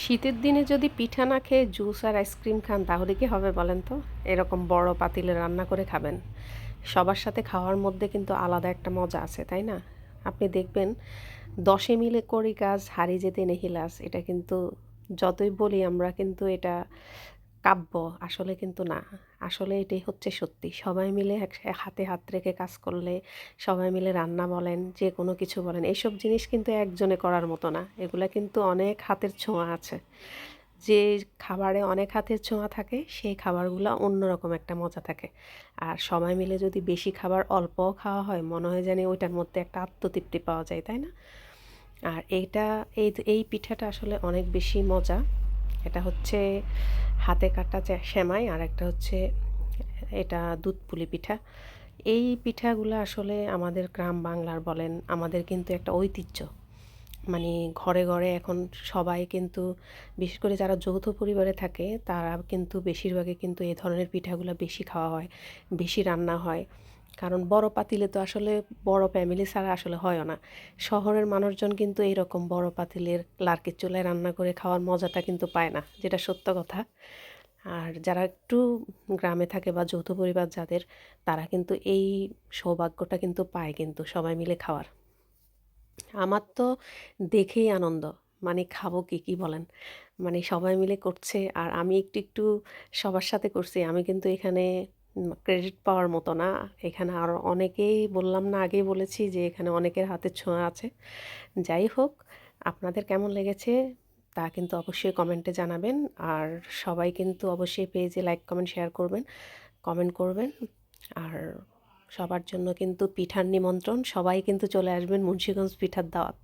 শীতের দিনে যদি পিঠা না খেয়ে জুস আর আইসক্রিম খান তাহলে কি হবে বলেন তো? এরকম বড় পাতিলে রান্না করে খাবেন। সবার সাথে খাওয়ার মধ্যে কিন্তু আলাদা একটা মজা আছে, তাই না? আপনি দেখবেন ১০ মিলে করি কাজ হারি যেতে নেহিলাস, এটা কিন্তু যতই বলি আমরা কিন্তু এটা কাব্য, আসলে কিন্তু না। আসলে এটাই হচ্ছে সত্যি। সবাই মিলে হাতে হাত রেখে কাজ করলে, সবাই মিলে রান্না বলেন, যে কোনো কিছু বলেন, এসব জিনিস কিন্তু একজনে করার মতো না। এগুলা কিন্তু অনেক হাতের ছোঁয়া আছে। যে খাবারে অনেক হাতের ছোঁয়া থাকে সেই খাবারগুলো অন্যরকম একটা মজা থাকে। আর সবাই মিলে যদি বেশি খাবার অল্পও খাওয়া হয় মনে হয় জানি ওইটার মধ্যে একটা আত্মতৃপ্তি পাওয়া যায়, তাই না? আর এইটা এই পিঠাটা আসলে অনেক বেশি মজা। এটা হচ্ছে হাতে কাটা সেমাই, আর একটা হচ্ছে এটা দুধ পুলি পিঠা। এই পিঠাগুলো আসলে আমাদের গ্রাম বাংলার বলেন, আমাদের কিন্তু একটা ঐতিহ্য। মানে ঘরে ঘরে এখন সবাই কিন্তু, বিশেষ করে যারা যৌথ পরিবারে থাকে তারা কিন্তু বেশিরভাগই কিন্তু এই ধরনের পিঠাগুলো বেশি খাওয়া হয়, বেশি রান্না হয়। কারণ বড় পাতিলে তো আসলে বড় ফ্যামিলি ছাড়া আসলে হয়ও না। শহরের মানুষজন কিন্তু এইরকম বড় পাতিলের লার্কির চুলায় রান্না করে খাওয়ার মজাটা কিন্তু পায় না, যেটা সত্য কথা। আর যারা একটু গ্রামে থাকে বা যৌথ পরিবার যাদের, তারা কিন্তু এই সৌভাগ্যটা কিন্তু পায় কিন্তু সবাই মিলে খাওয়ার। আমার তো দেখেই আনন্দ। মানে খাবো কি, কি বলেন? মানে সবাই মিলে করছে আর আমি একটু, একটু সবার সাথে করছি। আমি কিন্তু এখানে ক্রেডিট পাওয়ার মতো না। এখানে আরো অনেকেই, বললাম না আগেই বলেছি যে এখানে অনেকের হাতের ছোঁয়া আছে। যাই হোক, আপনাদের কেমন লেগেছে তা কিন্তু অবশ্যই কমেন্টে জানাবেন। আর সবাই কিন্তু অবশ্যই পেজে লাইক, কমেন্ট, শেয়ার করবেন, কমেন্ট করবেন। আর সবার জন্য কিন্তু পিঠার নিমন্ত্রণ। সবাই কিন্তু চলে আসবেন মুন্সিগঞ্জ পিঠার দাওয়াত।